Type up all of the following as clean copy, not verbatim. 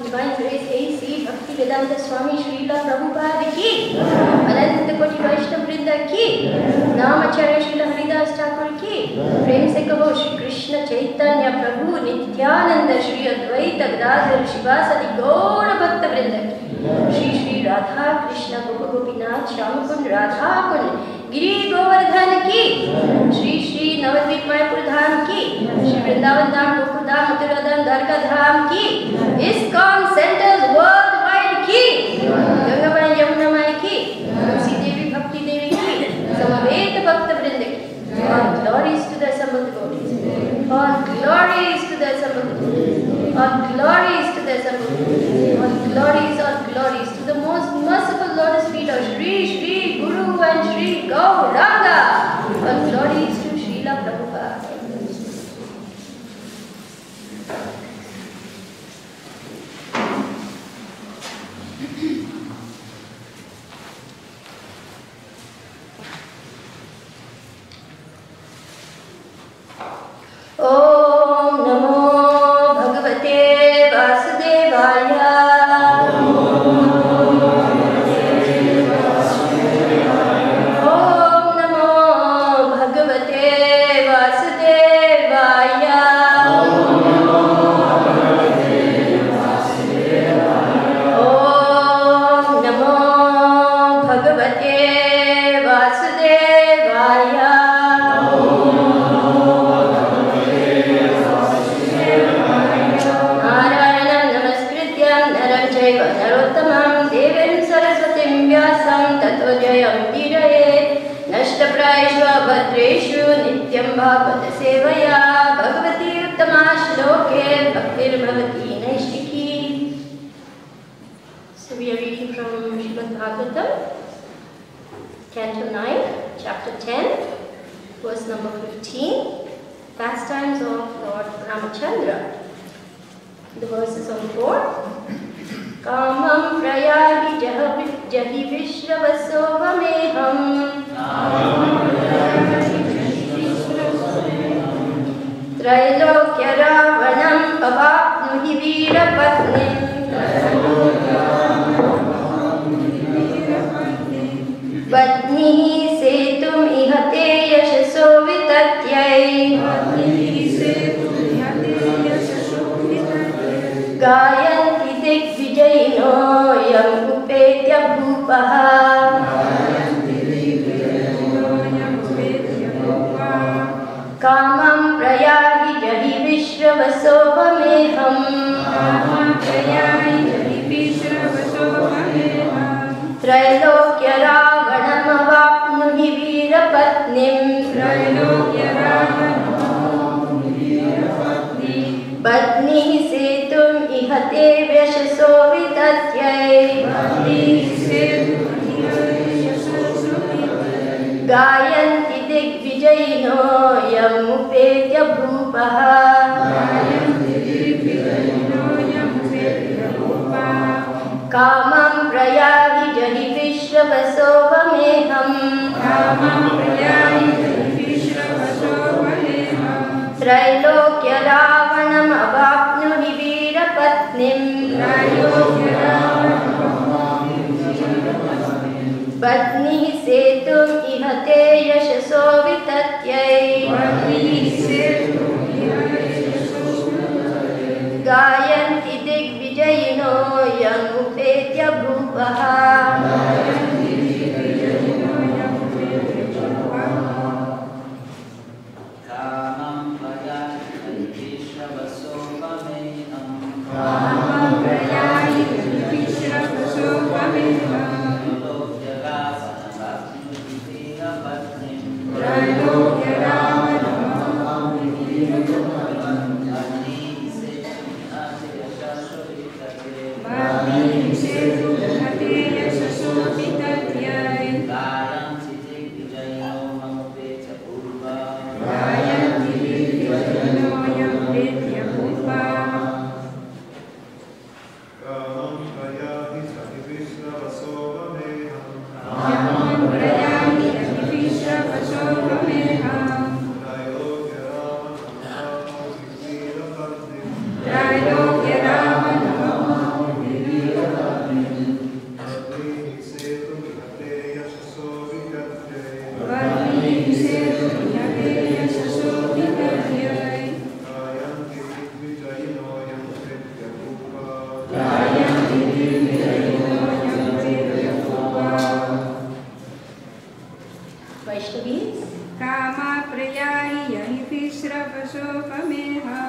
Divine Grace A.C. Bhakti Vedanta Swami Srila Prabhupada ki, Ananta Koti Vaishnava Vrinda ki, Namacharya Srila Haridas Thakur ki, Prem se kaho Shri Krishna Chaitanya Prabhu Nityananda Shri Advaita Gadadhar Shivasadi Gaura Bhakta Vrinda ki, Shri Shri Radha Krishna Gopa Gopinath Shyamakund Radha Kund Giri Govardhan ki, Shri Shri Navadvip Mayapur Dham ki, Shri Vrindavan Dham Gokul Dham Mathura Dham Dwarka Dham ki, ISKCON centers worldwide ki, Gangavai Yamuna Mai ki, Sridevi Bhakti Devi ki, Samaveta Bhakta Vrinda ki. All glories to the assembled devotees. All glories to the assembled devotees. All glories to the assembled devotees. All glories to the most merciful lotus feet of Shri Shri Guru and Shri Gauranga. All glories to Srila Prabhupada. Om Namo Bhagavate Vasudevaya. Om Namo Bhagavate Vasudevaya. Om Namo Bhagavate Vasudevaya. Narottamam Devim Saraswatim Vyasam Tato Jayam Diraye Nashtaprayeshva Bhadreshu Nityam Bhagavata Sevaya Bhagavati Uttama Shloke Bhaktir Bhavati Naishiki. So we are reading from Srimad Bhagavatam, Canto 9, Chapter 10, verse number 15, Pastimes of Lord Ramachandra. The verse is on the board. Kamam prayagi jahi vishravasova meham Trailokya ravanam avapnuhi veerapatnim Patnihi setum ihate yashaso vitatyai Gayanti Digvijayino yam upetya bhupaha Kamam prayagi jahi vishravasova meham Trailokya ravanam avapnuhi veerapatnim Patnihi setum ihate vyashaso vitatyai Gayanti digvijayino yam upetya bhupaha Kamam prayagi jahi vishravasova meham Trailokya ravanam avapnuhi veerapatnim Patnihi setum ihate yashaso vitatyai Gayanti digvijayino yam upetya bhupaha Vaishnavis. Kama prayari yahi visravasopameha.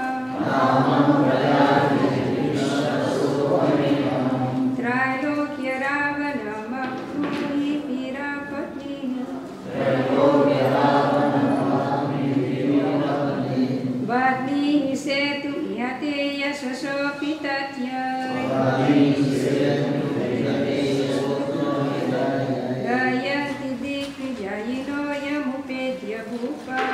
Trailokya ravanam akruhi virapatniha. Vadnihi setu ihate yasvasopitatya. Gayanti dikvijayino yamupetya bhupa.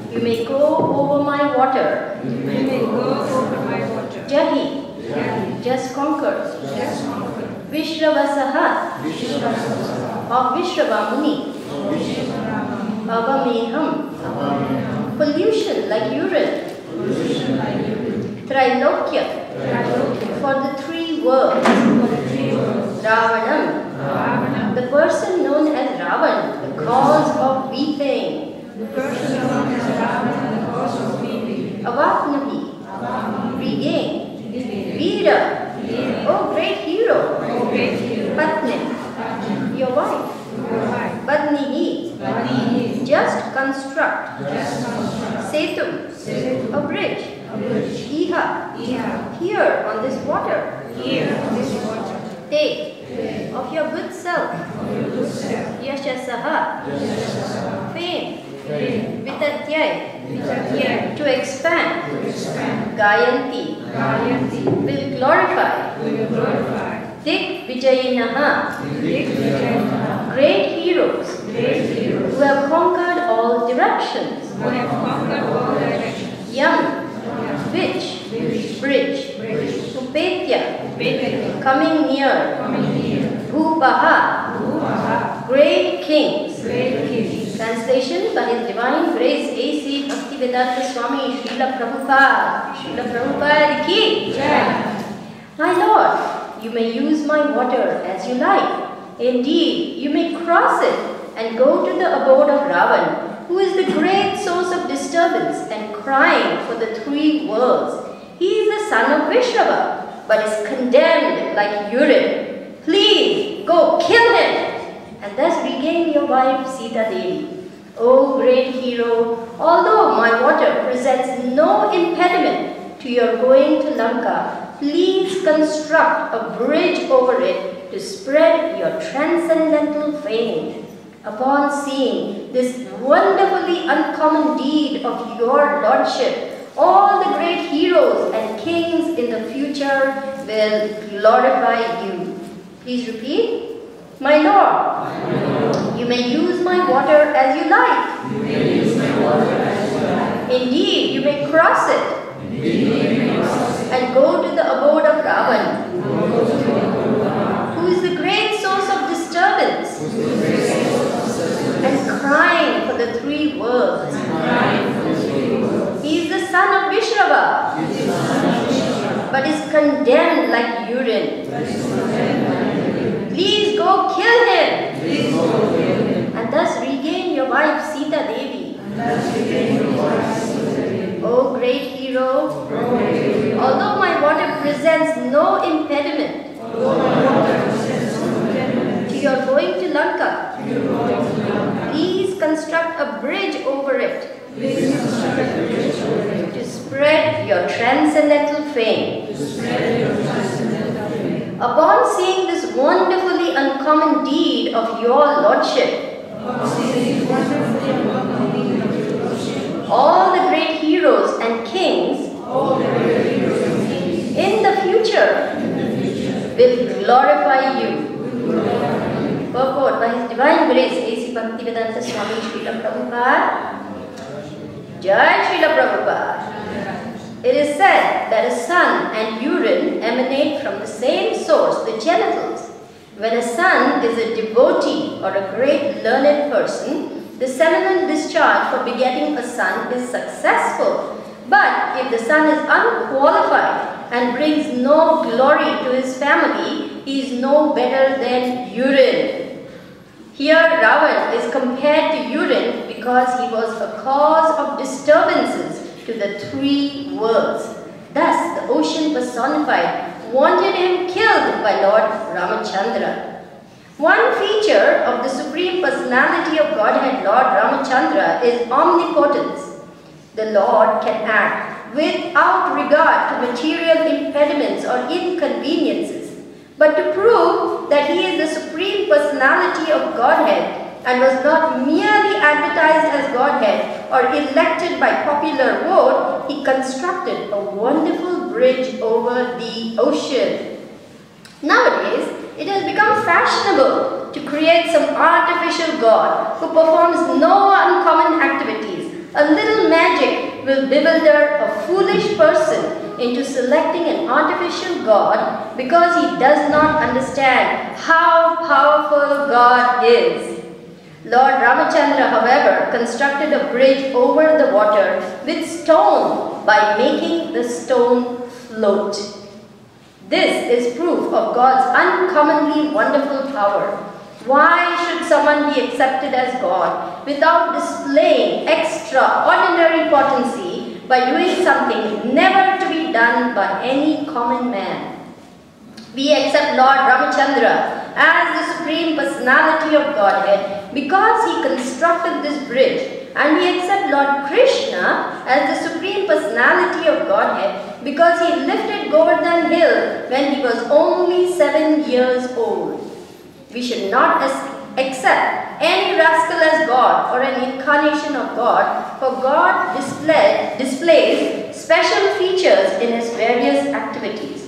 You may go over my water. Jahi, just conquer. Vishravasaha, of Vishravamuni. Avameham, pollution like urine. Trilokya, for the three worlds. Ravanam, the person known as Ravan, the cause of weeping. Avapnahi, regain. Veera, oh great hero. Patni, your wife. Padnihi, just construct. Setu, a bridge. Iha, here on this water. Take of your good self. Yashasaha, fame. Vitatyai, to expand. Gayanti, will glorify. Dik Vijayinaha, great heroes who have conquered all directions. Yam, which, bridge. Upetya, coming near. Bhupaha, great kings. Translation by His Divine Grace A.C. Bhaktivedanta Swami Srila Prabhupada ki. My Lord, you may use my water as you like. Indeed, you may cross it and go to the abode of Ravan, who is the great source of disturbance and crying for the three worlds. He is the son of Vishrava, but is condemned like urine. Please go kill him and thus regain your wife Sita Devi. O great hero, although my water presents no impediment to your going to Lanka, please construct a bridge over it to spread your transcendental fame. Upon seeing this wonderfully uncommon deed of your lordship, all the great heroes and kings in the future will glorify you. Please repeat. My Lord, you may use my water as you like. Indeed, you may cross it and go to the abode of Ravan, who is the great source of disturbance and crying for the three worlds. He is the son of Vishrava, but is condemned like urine. Please go kill him Please construct a bridge over it to spread your transcendental fame. Upon seeing this wonderfully uncommon deed of your Lordship, all the great heroes and kings in the future will glorify you. Purport: by His Divine Grace, A.C. Bhaktivedanta Swami Srila Prabhupada. Jai Srila Prabhupada. It is said that a sun and urine emanate from the same source, the genitals. When a son is a devotee or a great learned person, the seminal discharge for begetting a son is successful. But if the son is unqualified and brings no glory to his family, he is no better than urine. Here Ravan is compared to urine because he was a cause of disturbances to the three worlds. Thus the ocean personified wanted him killed by Lord Ramachandra. One feature of the Supreme Personality of Godhead, Lord Ramachandra, is omnipotence. The Lord can act without regard to material impediments or inconveniences. But to prove that he is the Supreme Personality of Godhead and was not merely advertised as Godhead or elected by popular vote, he constructed a wonderful bridge over the ocean. Nowadays, it has become fashionable to create some artificial god who performs no uncommon activities. A little magic will bewilder a foolish person into selecting an artificial god because he does not understand how powerful God is. Lord Ramachandra, however, constructed a bridge over the water with stone by making the stone float. This is proof of God's uncommonly wonderful power. Why should someone be accepted as God without displaying extraordinary potency by doing something never to be done by any common man? We accept Lord Ramachandra as the Supreme Personality of Godhead because he constructed this bridge, and we accept Lord Krishna as the Supreme Personality of Godhead because he lifted Govardhan Hill when he was only 7 years old. We should not accept any rascal as God or an incarnation of God, for God displays special features in his various activities.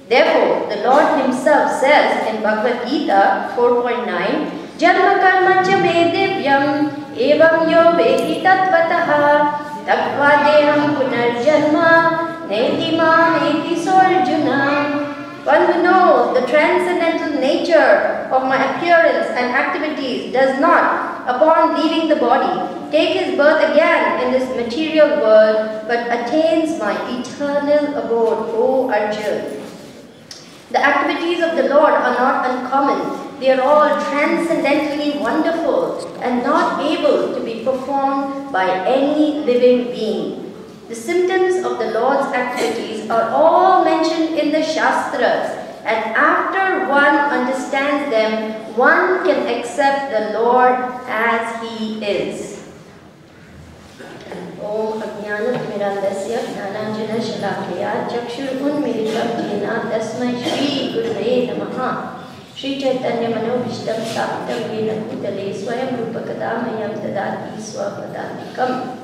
Therefore, the Lord himself says in Bhagavad Gita 4.9, Janma karma cha me divyam evam yo vedi tatvataha takva deham punarjanma neti mam eti sorjuna. One who knows the transcendental nature of my appearance and activities does not, upon leaving the body, take his birth again in this material world, but attains my eternal abode, O Arjuna. The activities of the Lord are not uncommon. They are all transcendently wonderful and not able to be performed by any living being. The symptoms of the Lord's activities are all mentioned in the Shastras, and after one understands them, one can accept the Lord as He is. Om Ajnana Mirandasya Jnananjana Shalakaya Chakshur Unmilitam Jena Tasmai Shri Gurave Namaha. Shri Chaitanya Manobhishtam Saptam Yena Bhutale Swayam Rupakadamayam Tadati Swapadantikam.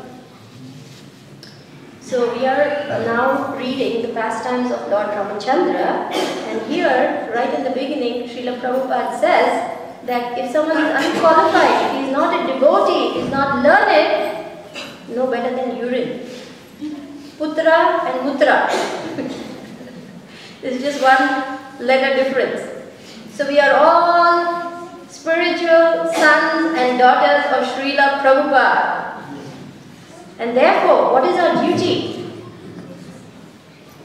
So we are now reading the pastimes of Lord Ramachandra, and here, right in the beginning, Srila Prabhupada says that if someone is unqualified, he is not a devotee, he is not learned, no better than urine. Putra and Mutra. It's just one letter difference. So we are all spiritual sons and daughters of Srila Prabhupada. And therefore, what is our duty?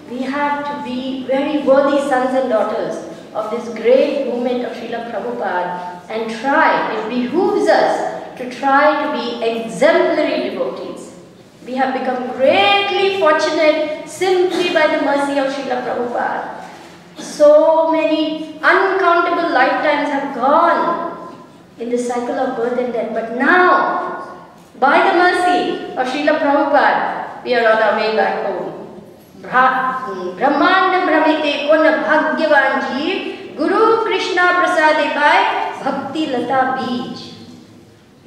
We have to be very worthy sons and daughters of this great movement of Srila Prabhupada and try, it behooves us to try to be exemplary devotees. We have become greatly fortunate simply by the mercy of Srila Prabhupada. So many uncountable lifetimes have gone in the cycle of birth and death. But now, by the mercy of Srila Prabhupada, we are on our way back home. Brahmanda Brahmite Kona Bhagyavan Jeev Guru Krishna Prasade Pai Bhakti Lata Beej.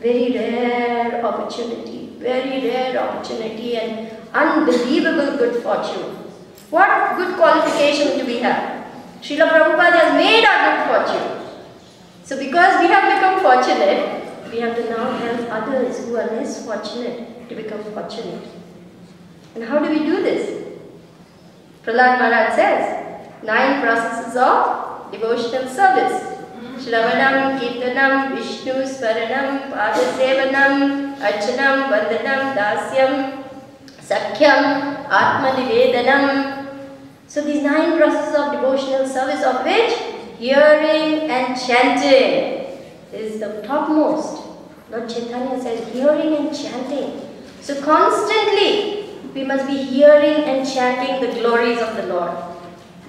Very rare opportunity and unbelievable good fortune. What good qualification do we have? Srila Prabhupada has made our good fortune. So because we have become fortunate, we have to now help others who are less fortunate to become fortunate. And how do we do this? Prahlad Maharaj says, 9 processes of devotional service. Shravanam, Kirtanam, Vishnu Smaranam, Padasevanam, Archanam, Vandanam, Dasyam, Sakhyam, Atma Nivedanam. So these 9 processes of devotional service, of which hearing and chanting is the topmost. Lord Chaitanya says hearing and chanting. So constantly we must be hearing and chanting the glories of the Lord.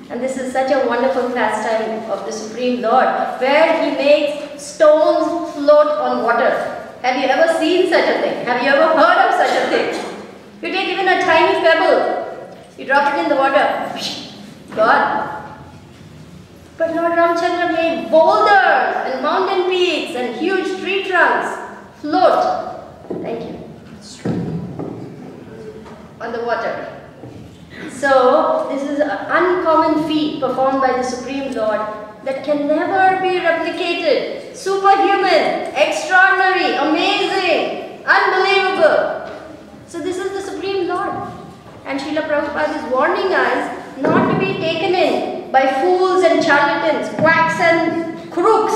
And this is such a wonderful pastime of the Supreme Lord, where He makes stones float on water. Have you ever seen such a thing? Have you ever heard of such a thing? You take even a tiny pebble, you drop it in the water, gone. But Lord Ramchandra made boulders and mountain peaks and huge tree trunks float. Thank you. On the water. So this is an uncommon feat performed by the Supreme Lord that can never be replicated. Superhuman, extraordinary, amazing, unbelievable. So this is the Supreme Lord. And Srila Prabhupada is warning us not to be taken in by fools and charlatans, quacks and crooks.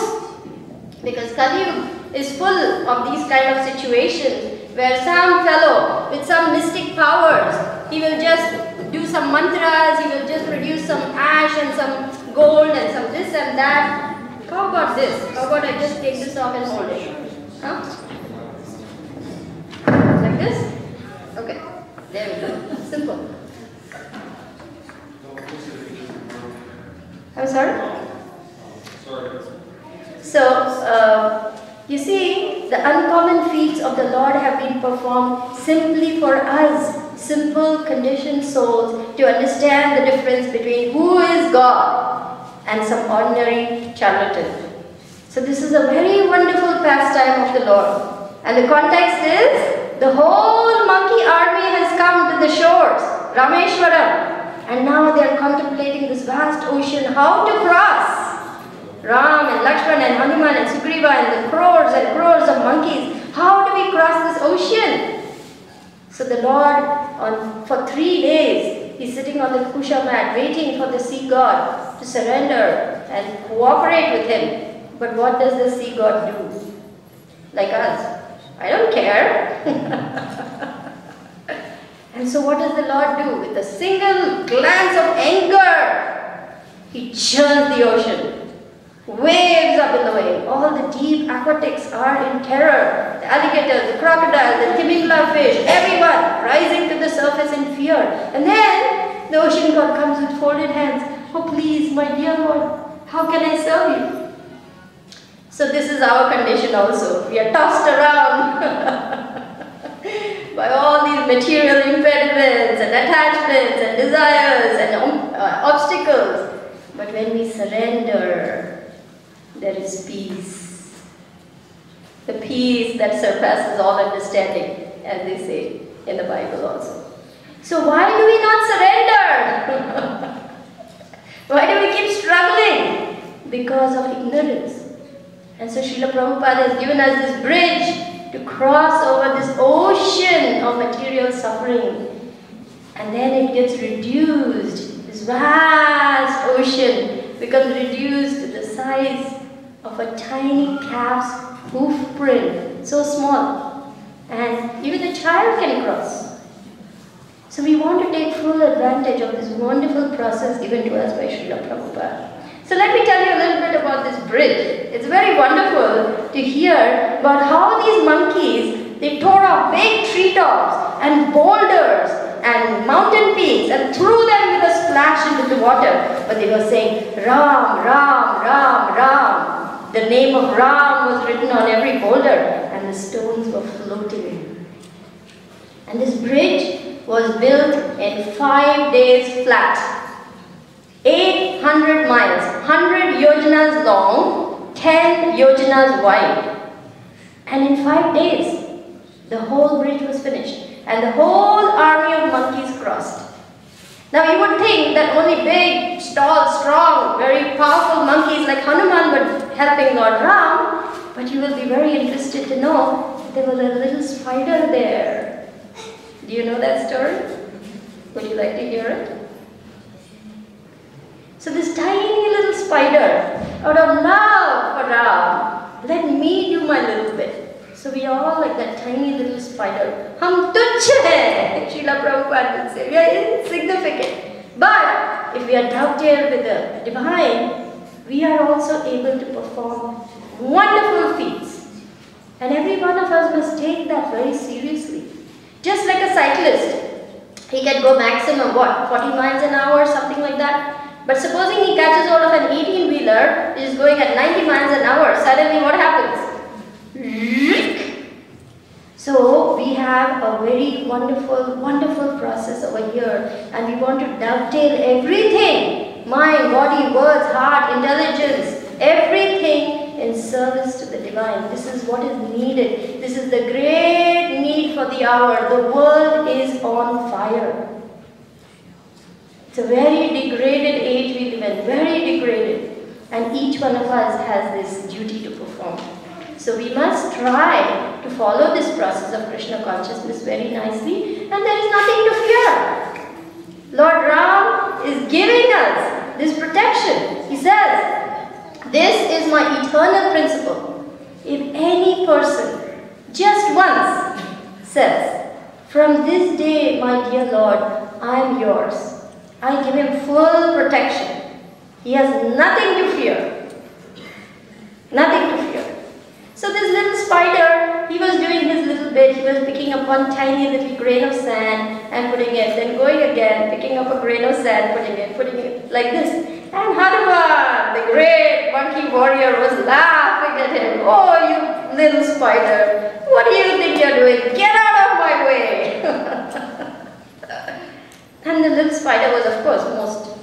Because Kali Yuga is full of these kind of situations where some fellow with some mystic powers, he will just do some mantras, he will just produce some ash and some gold and some this and that. How about this? How about I just take this off and hold it? Huh? Like this? Okay. There we go. Simple. I'm sorry? So, you see, the uncommon feats of the Lord have been performed simply for us, simple conditioned souls, to understand the difference between who is God and some ordinary charlatan. So this is a very wonderful pastime of the Lord. And the context is, the whole monkey army has come to the shores, Rameshwaram, and now they are contemplating this vast ocean, how to cross. Ram and Lakshman and Hanuman and Sugriva and the crores of monkeys. How do we cross this ocean? So the Lord, for 3 days, he's sitting on the Kusha mat waiting for the sea god to surrender and cooperate with him. But what does the sea god do? Like us, I don't care. And so what does the Lord do? With a single glance of anger, he churns the ocean. Waves are billowing. All the deep aquatics are in terror. The alligators, the crocodiles, the timingla fish, everyone rising to the surface in fear. And then the ocean god comes with folded hands. Oh please, my dear Lord, how can I serve you? So this is our condition also. We are tossed around by all these material impediments and attachments and desires and obstacles. But when we surrender, there is peace. The peace that surpasses all understanding, as they say in the Bible also. So why do we not surrender? Why do we keep struggling? Because of ignorance. And so Srila Prabhupada has given us this bridge to cross over this ocean of material suffering. And then it gets reduced. This vast ocean becomes reduced to the size of a tiny calf's hoof print, so small, and even a child can cross. So we want to take full advantage of this wonderful process given to us by Srila Prabhupada. So let me tell you a little bit about this bridge. It's very wonderful to hear about how these monkeys, they tore off big treetops and boulders and mountain peaks and threw them with a splash into the water. But they were saying, Ram, Ram, Ram, Ram. The The name of Ram was written on every boulder, and the stones were floating. And this bridge was built in 5 days flat. 800 miles, 100 yojanas long, 10 yojanas wide. And in 5 days, the whole bridge was finished. And the whole army of monkeys crossed. Now you would think that only big, tall, strong, very powerful monkeys like Hanuman were helping Lord Ram, but you will be very interested to know there was a little spider there. Do you know that story? Would you like to hear it? So this tiny little spider, out of love for Ram, let me do my little bit. So we are all like that tiny little spider. Hum tuchh hai, Srila Prabhupada would say. We are insignificant. But if we are dovetailed with the divine, we are also able to perform wonderful feats. And every one of us must take that very seriously. Just like a cyclist, he can go maximum, what, 40 miles an hour, something like that. But supposing he catches hold of an 18-wheeler, which is going at 90 miles an hour, suddenly what happens? So we have a very wonderful process over here, and we want to dovetail everything, mind, body, words, heart, intelligence, everything in service to the divine. This is what is needed. This is the great need for the hour. The world is on fire. It's a very degraded age we live in, very degraded, and each one of us has this duty to perform. So we must try to follow this process of Krishna consciousness very nicely, and there is nothing to fear. Lord Ram is giving us this protection. He says, this is my eternal principle. If any person just once says, from this day, my dear Lord, I am yours, I give him full protection. He has nothing to fear. Nothing to fear. So this little spider, he was doing his little bit. He was picking up one tiny little grain of sand and putting it, then going again, picking up a grain of sand, putting it like this. And Hanuman, the great monkey warrior, was laughing at him. Oh, you little spider, what do you think you're doing? Get out of my way. And the little spider was, of course, most,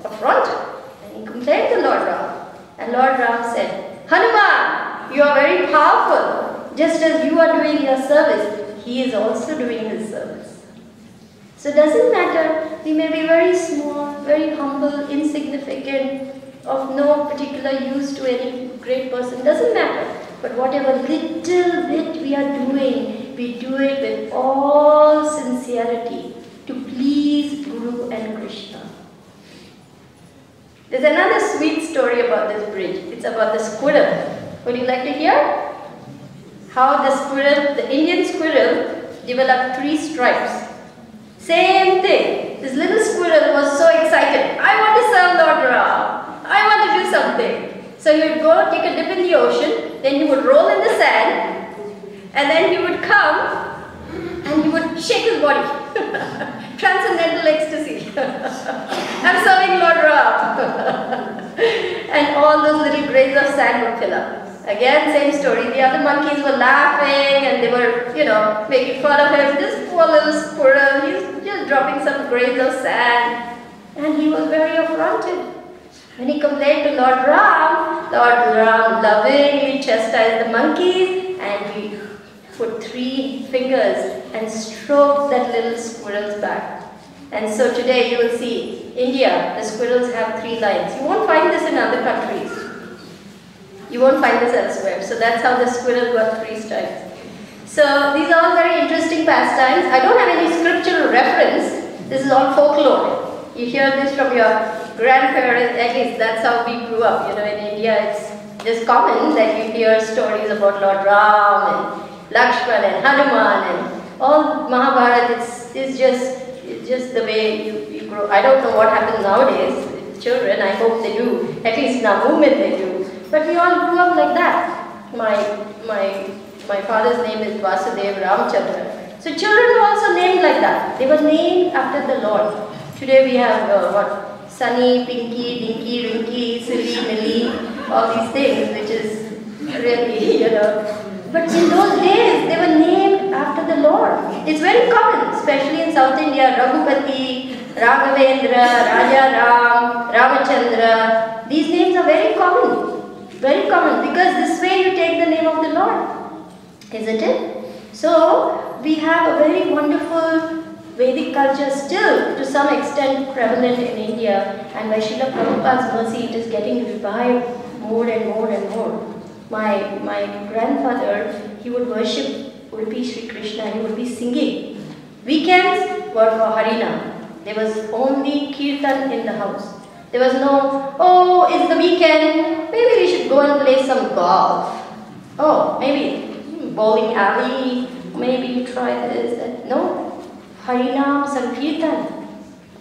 affronted. And he complained to Lord Ram. And Lord Ram said, Hanuman, you are very powerful. Just as you are doing your service, he is also doing his service. So it doesn't matter. We may be very small, very humble, insignificant, of no particular use to any great person. Doesn't matter. But whatever little bit we are doing, we do it with all sincerity to please Guru and Krishna. There's another sweet story about this bridge. It's about the squirrel. Would you like to hear? How the squirrel, the Indian squirrel, developed 3 stripes. Same thing. This little squirrel was so excited. I want to serve Lord Ram. I want to do something. So he would go take a dip in the ocean, then he would roll in the sand, and then he would come and he would shake his body. Transcendental ecstasy. I'm serving Lord Ram. And all those little grains of sand would fill up. Again, same story. The other monkeys were laughing and they were, making fun of him. This poor little squirrel, he's just dropping some grains of sand. And he was very affronted. When he complained to Lord Ram lovingly chastised the monkeys, and he put 3 fingers and stroked that little squirrel's back. And so today you will see, India, the squirrels have 3 lines. You won't find this in other countries. You won't find this elsewhere. So that's how the squirrel got 3 stripes. So these are all very interesting pastimes. I don't have any scriptural reference. This is all folklore. You hear this from your grandparents, at least that's how we grew up. In India it's just common that you hear stories about Lord Ram and Lakshman and Hanuman and all Mahabharata. It's just the way you grow. I don't know what happens nowadays with children. I hope they do. At least in our movement they do. But we all grew up like that. My father's name is Vasudev Ramchandra. So children were also named like that. They were named after the Lord. Today we have Sunny, Pinky, Dinky, Rinky, Silly, Millie. all these things, which is really, But in those days, they were named after the Lord. It's very common, especially in South India, Raghupati, Raghavendra, Raja Ram, Ramachandra. These names are very common, because this way you take the name of the Lord, isn't it? So, we have a very wonderful Vedic culture still, to some extent, prevalent in India, and by Srila Prabhupada's mercy, it is getting revived more and more and more. My grandfather, he would worship Udupi Sri Krishna, he would be singing. Weekends were for Harinam. There was only Kirtan in the house. There was no, oh, it's the weekend, maybe we should go and play some golf. Oh, maybe bowling alley, maybe you try this, that. No. Harinam, Sankirtan.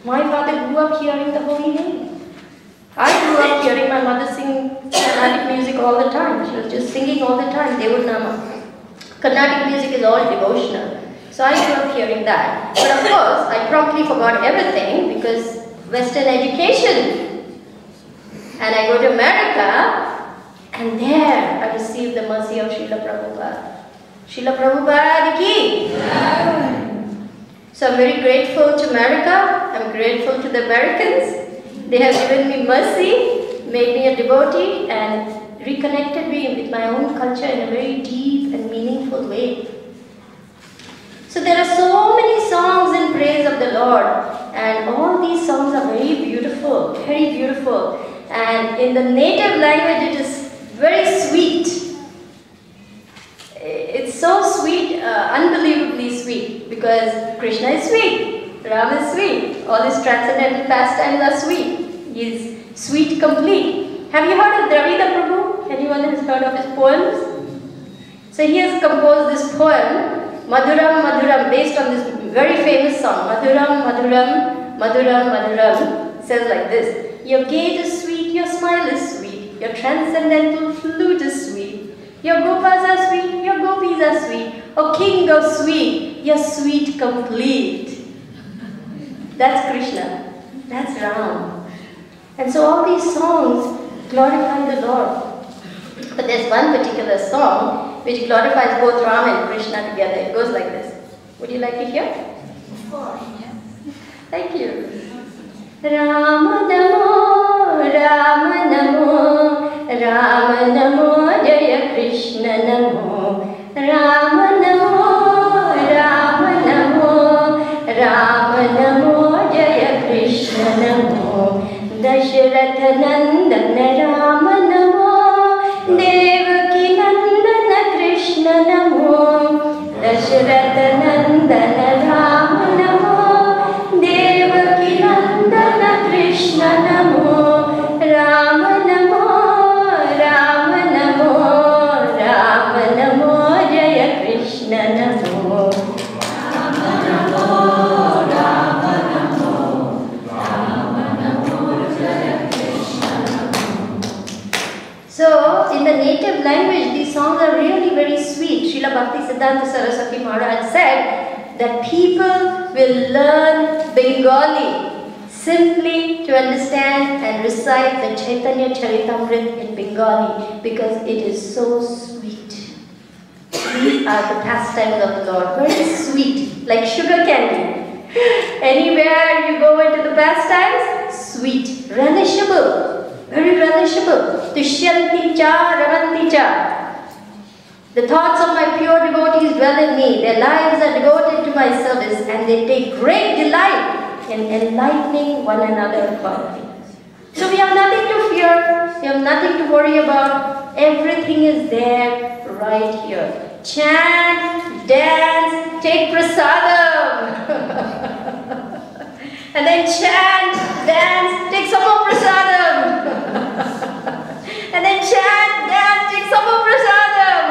My father grew up hearing the holy name. I grew up hearing my mother sing Carnatic music all the time. She was just singing all the time, Devud Nama. Carnatic music is all devotional. So I grew up hearing that. But of course, I promptly forgot everything because Western education. And I go to America, and there I received the mercy of Srila Prabhupada. Srila Prabhupada ki. So I'm very grateful to America, I'm grateful to the Americans. They have given me mercy, made me a devotee, and reconnected me with my own culture in a very deep and meaningful way. So there are so many songs in praise of the Lord, and all these songs are very beautiful, and in the native language it is very sweet. It's so sweet, unbelievably sweet, because Krishna is sweet, Ram is sweet, all his transcendental pastimes are sweet. He is sweet complete. Have you heard of Dravida Prabhu? Anyone has heard of his poems? So he has composed this poem, Madhuram Madhuram, based on this very famous song, Madhuram Madhuram, Madhuram Madhuram. It says like this: your gait is sweet, your smile is sweet, your transcendental flute is sweet. Your gopas are sweet, your gopis are sweet. O king of sweet, you're sweet complete. That's Krishna. That's Ram. And so all these songs glorify the Lord. But there's one particular song which glorifies both Ram and Krishna together. It goes like this. Would you like to hear? Of course, yes. Thank you. Rama Namo, Rama Namo, Rama Namo, Jaya Krishna Namo, Rama Namo, Rama Namo, Rama Namo, Jaya Krishna Namo, Dashratha Nandana Rama Namo, Devaki Nandana Krishna Namo, Dashratha Nandana Rama Namo, Devaki Nandana Krishna Namo, Rama Namo, Rama Namo, Rama Namo, Jaya Krishna Namo. Rama Namo, Rama Namo, Rama Namo, Jaya Krishna Namo. So, in the native language, these songs are really very sweet. Srila Bhaktisiddhanta Saraswati Maharaj said that people will learn Bengali simply to understand and recite the Chaitanya Charitamrita in Bengali because it is so sweet. These are the pastimes of the Lord, very sweet, like sugar candy. Anywhere you go into the pastimes, sweet, relishable, very relishable. Tushyanti cha, ramanti cha. The thoughts of my pure devotees dwell in me. Their lives are devoted to my service and they take great delight in enlightening one another about me. So we have nothing to fear, we have nothing to worry about. Everything is there right here. Chant, dance, take prasadam. And then chant, dance, take some more prasadam. And then chant, dance, take some more prasadam.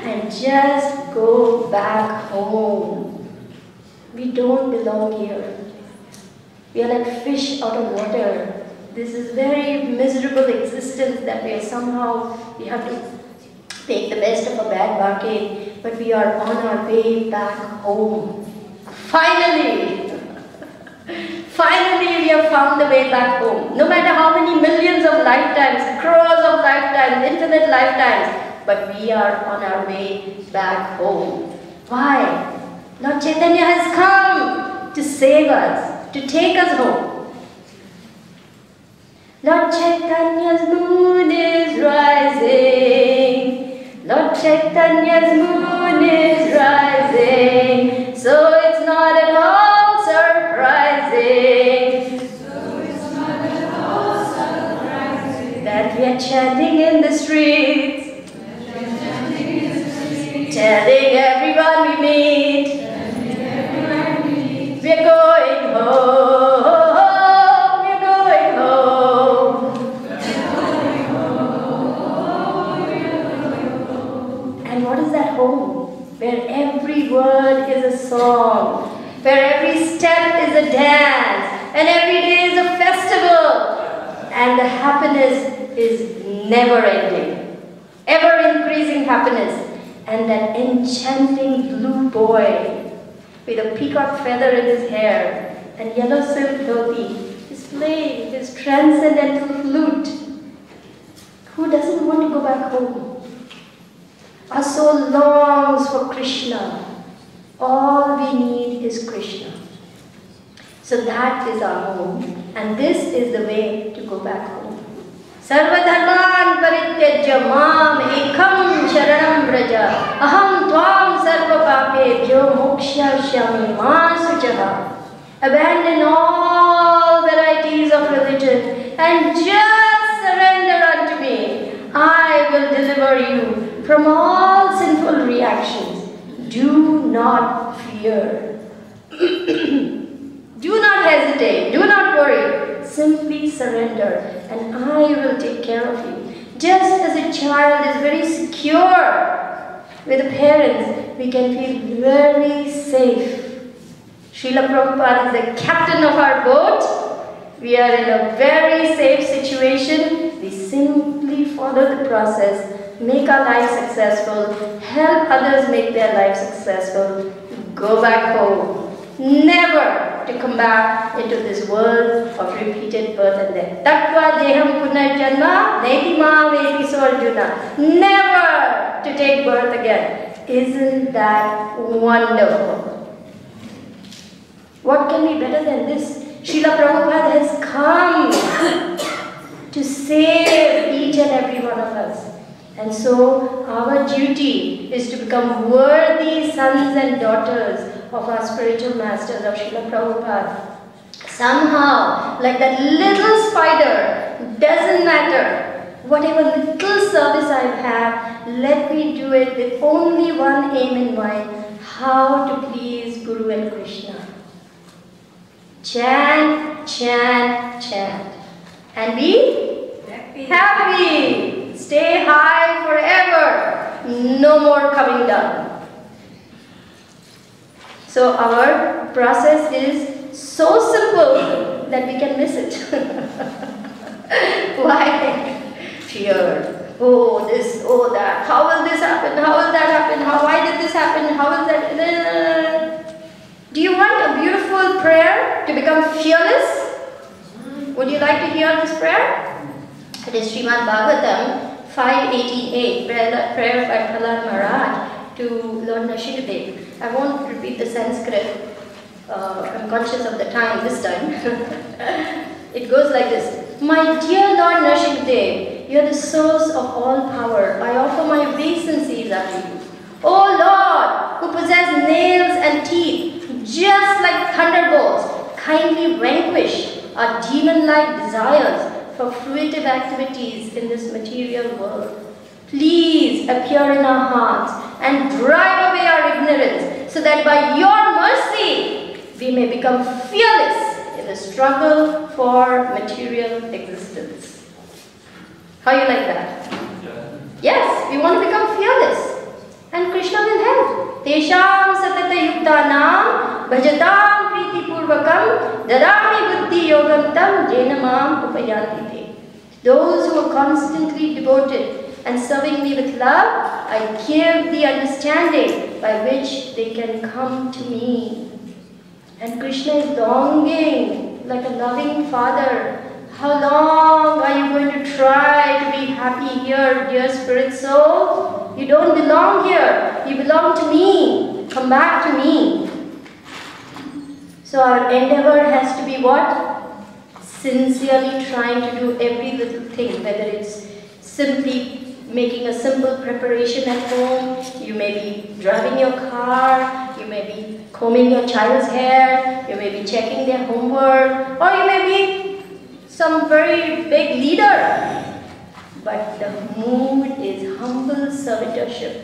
And just go back home. We don't belong here. We are like fish out of water. This is very miserable existence that we have to take the best of a bad bargain, but we are on our way back home. Finally! Finally, we have found the way back home. No matter how many millions of lifetimes, crores of lifetimes, infinite lifetimes, but we are on our way back home. Why? Lord Chaitanya has come to save us, to take us home. Lord Chaitanya's moon is rising. Lord Chaitanya's moon is rising. So it's not at all surprising. That we are chanting in the streets. Telling everyone we meet. We're going home. Where every word is a song, where every step is a dance, and every day is a festival, and the happiness is never ending, ever increasing happiness, and that enchanting blue boy with a peacock feather in his hair and yellow silk dhoti is playing his transcendental flute. Who doesn't want to go back home? Our soul longs for Krishna. All we need is Krishna. So that is our home, and this is the way to go back home. Sarva dharman parityajya mam ekam sharanam vraja aham tvam sarva papebhyo mokshyashyami ma sujaha. Abandon all varieties of religion and just surrender unto me. I will deliver you from all sinful reactions. Do not fear. Do not hesitate. Do not worry. Simply surrender and I will take care of you. Just as a child is very secure with the parents, we can feel very safe. Srila Prabhupada is the captain of our boat. We are in a very safe situation. We simply follow the process, make our life successful, help others make their life successful, go back home. Never to come back into this world of repeated birth and death. Tattva deham punarjanma neti ma veti sarjuna. Never to take birth again. Isn't that wonderful? What can be better than this? Srila Prabhupada has come to save each and every one of us. And so our duty is to become worthy sons and daughters of our spiritual masters of Srila Prabhupada. Somehow, like that little spider, doesn't matter. Whatever little service I have, let me do it with only one aim in mind, how to please Guru and Krishna. Chant, chant, chant. And be happy. Stay high forever. No more coming down. So our process is so simple that we can miss it. Why? Fear. Oh, this, oh, that. How will this happen? How will that happen? Why did this happen? How will that? Do you want a beautiful prayer to become fearless? Would you like to hear this prayer? It is Srimad Bhagavatam 5.18.8, prayer by Prahlad Maharaj to Lord Sridevi. I won't repeat the Sanskrit. I'm conscious of the time this time. It goes like this. My dear Lord Sridevi, you are the source of all power. I offer my obeisances unto you. O Lord, who possess nails and teeth, just like thunderbolts, kindly vanquish our demon-like desires for fruitive activities in this material world. Please appear in our hearts and drive away our ignorance, so that by your mercy we may become fearless in the struggle for material existence. How you like that? Yes, we want to become fearless. And Krishna will help. Tesham satata yuktanam bhajatam priti purvakam dadami buddhi yogam tam jenamam upayantite. Those who are constantly devoted and serving me with love, I give the understanding by which they can come to me. And Krishna is longing like a loving father. How long are you going to try to be happy here, dear spirit soul? You don't belong here. You belong to me. Come back to me. So our endeavor has to be what? Sincerely trying to do every little thing, whether it's simply making a simple preparation at home, you may be driving your car, you may be combing your child's hair, you may be checking their homework, or you may be some very big leader. But the mood is humble servitorship.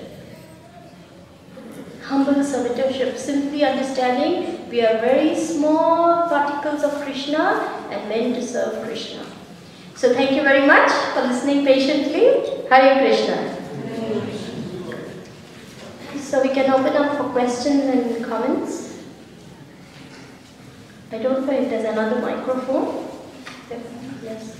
Humble servitorship, simply understanding we are very small particles of Krishna and meant to serve Krishna. So thank you very much for listening patiently. Hare Krishna. So we can open up for questions and comments. I don't know if there's another microphone. Yes.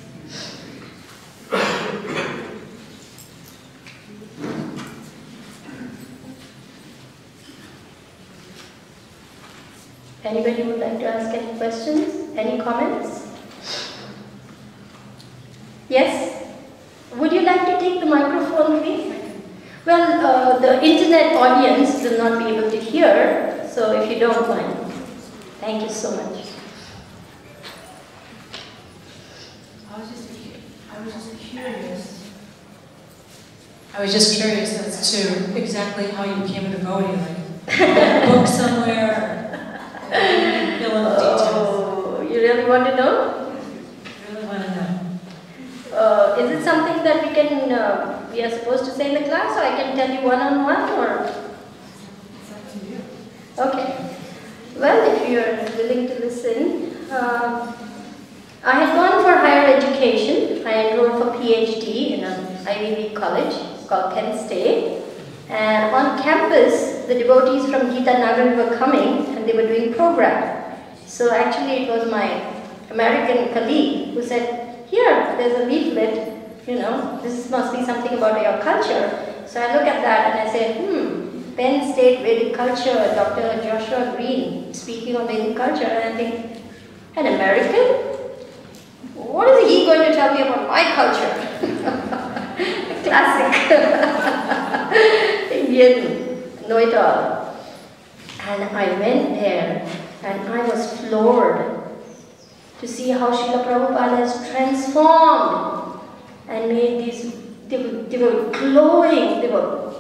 Anybody would like to ask any questions? Any comments? Yes? Would you like to take the microphone, please? Well, the internet audience will not be able to hear, so if you don't mind. Thank you so much. I was just curious as to exactly how you came to devotee, like a book somewhere, fill in the details. Oh, you really want to know? I really want to know. Is it something that we are supposed to say in the class, or I can tell you one-on-one, or? It's up to you. Okay. Well, if you're willing to listen, I had gone for higher education. I enrolled for PhD in an Ivy League college called Penn State. And on campus, the devotees from Gita Nagar were coming and they were doing program. So actually it was my American colleague who said, here, there's a leaflet, this must be something about your culture. So I look at that and I said, Penn State Vedic culture, Dr. Joshua Green speaking on Vedic culture, and I think, an American? What is he going to tell me about my culture? Classic Indian know-it-all. And I went there and I was floored to see how Srila Prabhupada has transformed and made these, they were glowing, they were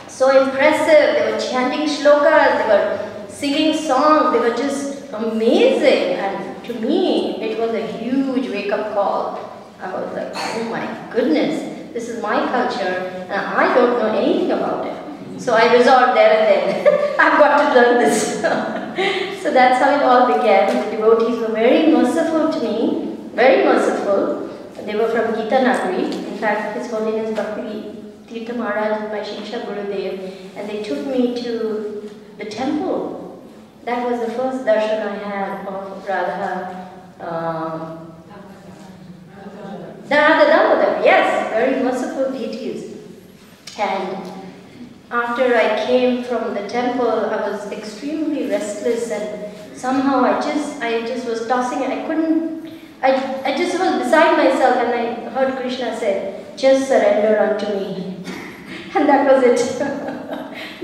so impressive, they were chanting shlokas, they were singing songs, they were just amazing. And to me, it was a huge wake-up call. I was like, oh my goodness, this is my culture and I don't know anything about it. So I resolved there and then, I've got to learn this. So that's how it all began. The devotees were very merciful to me, very merciful. They were from Gita Nagari. In fact, His Holiness Bhakti Tirtha Maharaj is my Shiksha Gurudev, and they took me to the temple. That was the first darshan I had of Radha. Damodar, yes, very merciful deities. And after I came from the temple, I was extremely restless, and somehow I just was tossing and I just was beside myself, and I heard Krishna say, just surrender unto me. And that was it.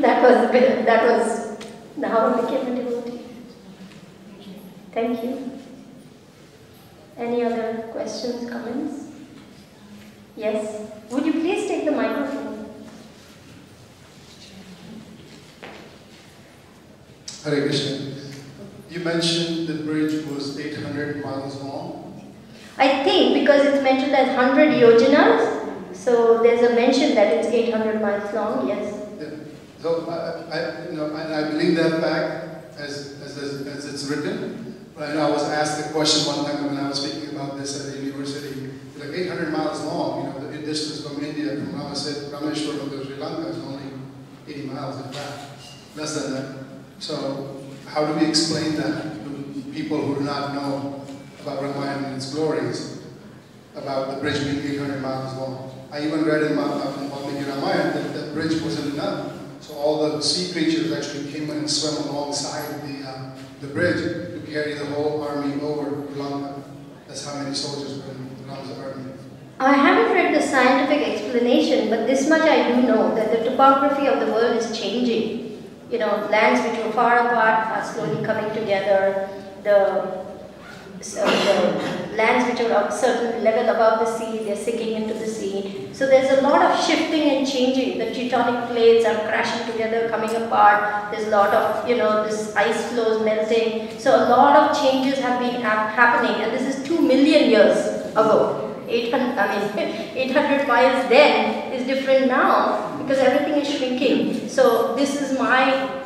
that was how I became a devotee. Thank you. Any other questions, comments? Yes? Would you please take the microphone? Hare Krishna. You mentioned the bridge was 800 miles long. I think because it's mentioned as 100 yojanas, so there's a mention that it's 800 miles long, yes. Yeah. So I believe that fact as it's written. But I was asked a question one time when I was speaking about this at the university. Like 800 miles long, the distance from India, from Rameshwaram to Sri Lanka is only 80 miles in fact, less than that. So how do we explain that to people who do not know about Ramayana and its glories, about the bridge being 800 miles long? I even read in Valmiki Ramayana that the bridge wasn't enough. So all the sea creatures actually came in and swam alongside the bridge to carry the whole army over Sri Lanka. That's how many soldiers were in Sri Lanka's army. I haven't read the scientific explanation, but this much I do know, that the topography of the world is changing. You know, lands which were far apart are slowly coming together. The lands which are at a certain level above the sea, they're sinking into the sea. So there's a lot of shifting and changing. The tectonic plates are crashing together, coming apart. There's a lot of, this ice flows melting. So a lot of changes have been happening, and this is 2 million years ago. 800 miles then is different now because everything is shrinking. So this is my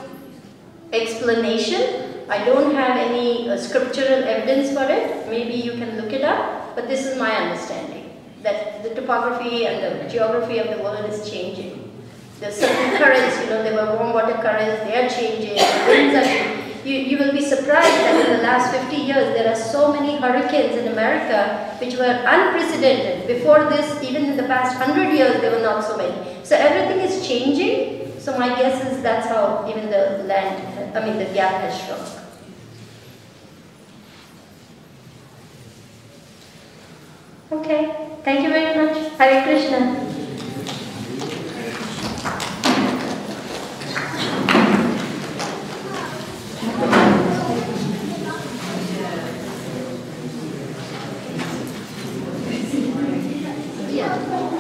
explanation. I don't have any scriptural evidence for it. Maybe you can look it up, but this is my understanding, that the topography and the geography of the world is changing. There's certain currents, there were warm water currents, they are changing, the winds are. You will be surprised that in the last 50 years, there are so many hurricanes in America which were unprecedented. Before this, even in the past 100 years, there were not so many. So everything is changing. So my guess is that's how even the the gap has shrunk. Okay, thank you very much. Hare Krishna. Yeah.